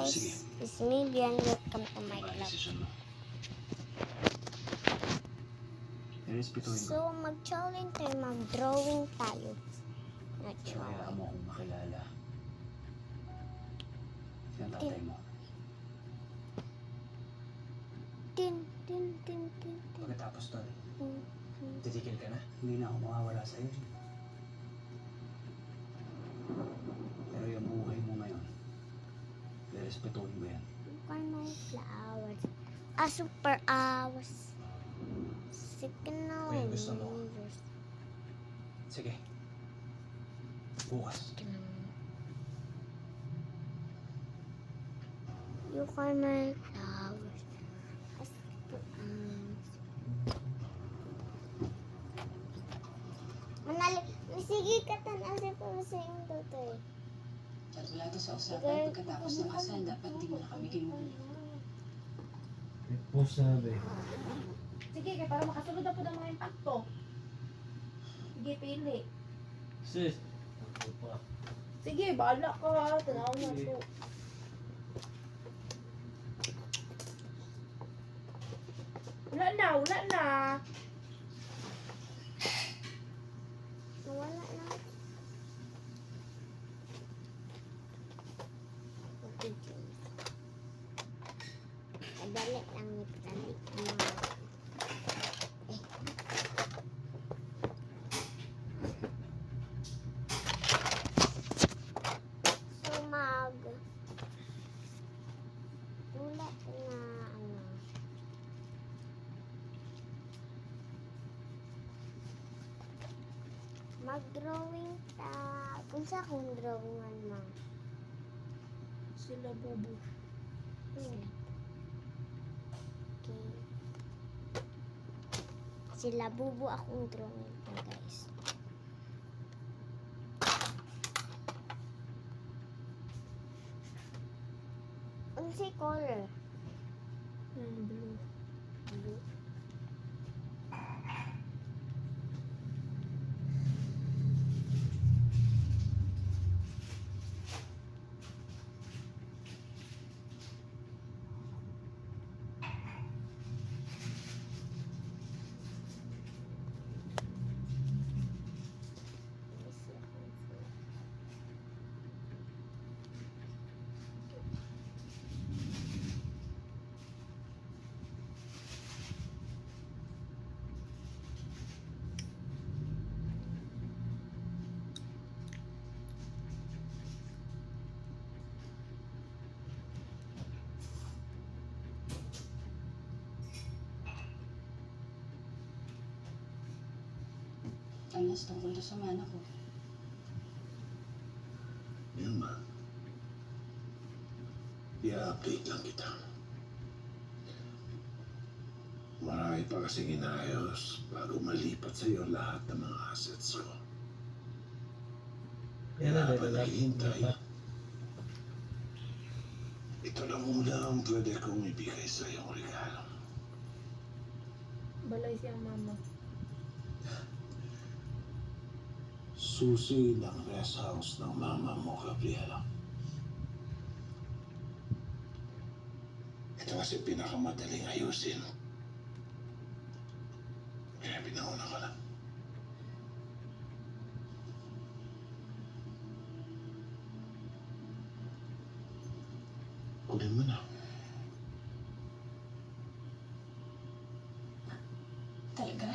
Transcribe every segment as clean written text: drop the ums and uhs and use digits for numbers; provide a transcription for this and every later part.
guys, it's me Bian. Welcome to my vlog. So mag-challenge tayo, mag-drawing tayo. Kaya mo akong makilala. Yan tatay mo. Tin. Pagkatapos doon, titigil ka na? Hindi na ako mawawala sa'yo. Pero yung buhay mo ngayon, respetuhin mo yan. Look at my flowers. A super hours. Signal. Kung yung gusto mo. Sige. Bukas. Look at my flowers. A super hours. Manali. Sige ka tanaw sa yung tutoy. At wala to sa usapan pagkatapos ng kasal, dapat di mo na kami kinuha. Post na ba? Sige, kaya para makasunod na po ng mga impacto. Sige, pili. Sis. Ako pa. Sige, bahala ka. Tanaw na to. Wala na. Nawala na. Okay, madali lang ipalik mo. Sumag. Wala na ano. Mag-drawing ta. Kung sa akong drawingan mo. Sila bubu. Okay. Sila bubu akong drawing pa guys. Unsay color? Blue. Blue. Alas tungkol na sa mana ko. Yun ba? I-update lang kita. Marami pa kasing inayos bago malipat sa'yo lahat ng mga assets ko. Kaya pa naghihintay. Ito na muna ang pwede kong ibigay sa'yo ang regalo. Balay siyang mama. Susi ng rest house ng mama mo, Gabriela. Ito kasi pinakamadaling ayusin. Kaya pinauna ka lang. Kunin mo na. Talaga?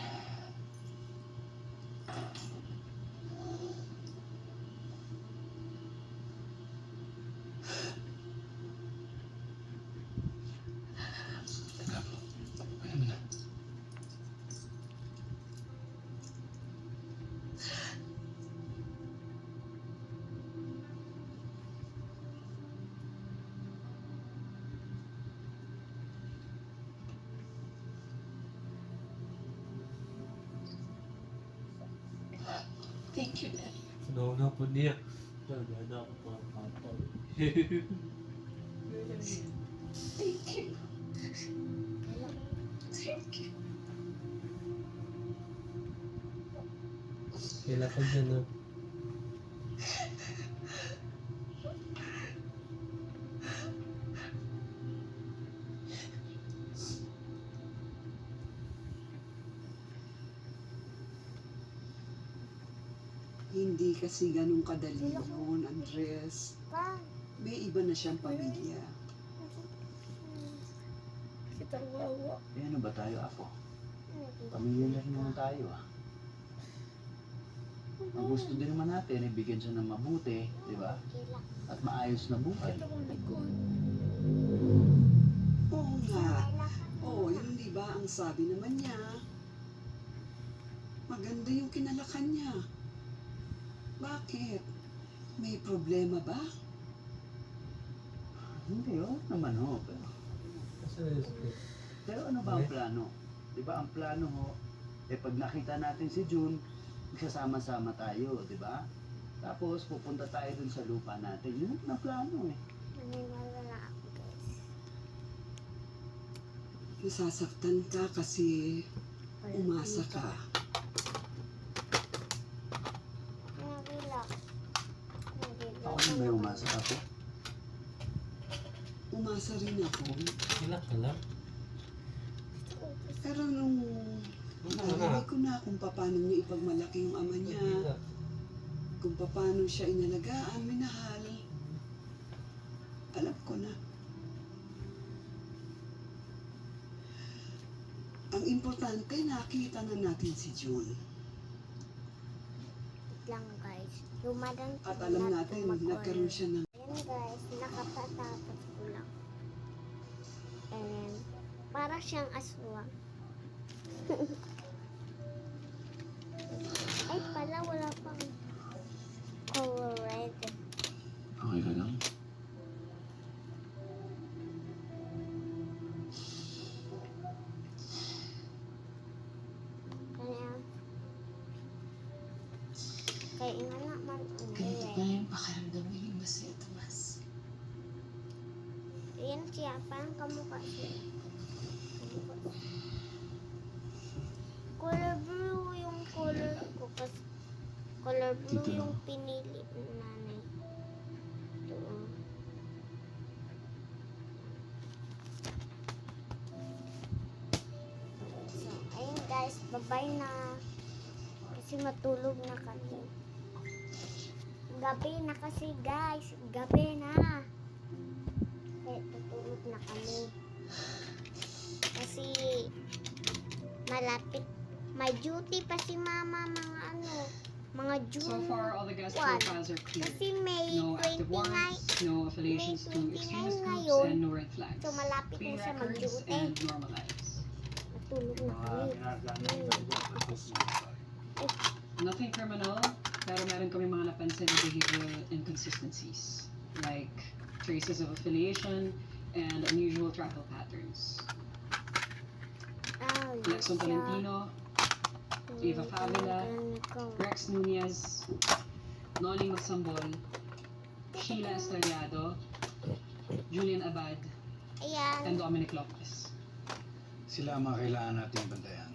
Thank you, Dad. Nauna po niya. Nagana ako mga kapal. Thank you. Thank you. Kailan ka dyan, no? Hindi kasi ganun kadali yun, Andres. Pa. May iba na siyang pamilya. Kitang wawa. Eh, ano ba tayo, Apo? Pamilya na rin naman tayo, ah. Ang gusto din naman natin, ay bigyan siya ng mabuti, di ba? At maayos na buhay. Oo nga. Oo, yun di ba ang sabi naman niya. Maganda yung kinalakan niya. Bakit? May problema ba? Hindi, oh, naman ho. Pero ano ba ang plano? Di ba ang plano ho, eh pag nakita natin si June, magsasama-sama tayo, di ba? Tapos pupunta tayo dun sa lupa natin. Yun ang plano eh. Maniwala na ako, guys. Nasasaktan ka kasi umasa ka. Nagila. Ako na may umasa ako. Umasa rin ako. Hilak ka lang. Pero nung narinig ko na kung paano niya ipagmalaki yung ama niya, Hilak. kung paano siya inalagaan, minahal, alam ko na. Ang importante, nakita na natin si June. lang, guys. Lumadan At alam natin, nagkaroon siya ng Ayan, guys. Nakatatapos ko lang. And, para siyang aswang. Ay, pala, wala pang color red. Okay ka lang? Kaya, kaya nga naman, Ganito ba yung pakiramdam maging masaya, Tomas? Ayan siya, parang kamukha siya. Color blue yung color ko kasi color blue Dito yung lang. pinili ng nanay. Ito. So, ayun guys, bye-bye na. Kasi matulog na kami. Gabi na kasi guys, gabi na. Kaya tutulog na kami. Kasi malapit. May duty pa si mama mga June. So far, all the guest What? profiles are clear. Kasi May No active 29. warrants, no affiliations to May 29 extremist groups, ngayon. and no red flags. So malapit na Clean siya records mag-duty. and normal lives. Matulog na kami. Nothing criminal, pero meron kami mga napansin na behavioral inconsistencies, like traces of affiliation and unusual travel patterns. Ah, Lexon Tolentino, Eva Favila, Rex Nunez, Noli Masambol, Sheila Estrellado, Julian Abad, Ayan. and Dominic Lopez. Sila ang mga kailangan nating bantayan.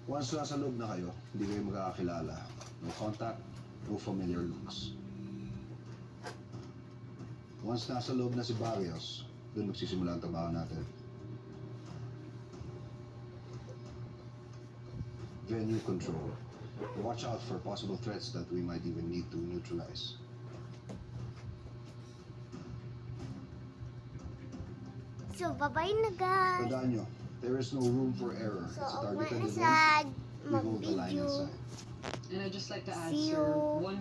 Once nasa loob na kayo, hindi kayo magkakakilala. No contact, no familiar looks. Once nasa loob na si Barrios, doon magsisimula ang trabaho natin. Venue control. Watch out for possible threats that we might even need to neutralize. So, bye-bye na guys. Tandaan nyo, there is no room for error. So, It's a ako targeted na event. sa We hold the line mag-video. inside. And I'd just like to add, See sir, you. one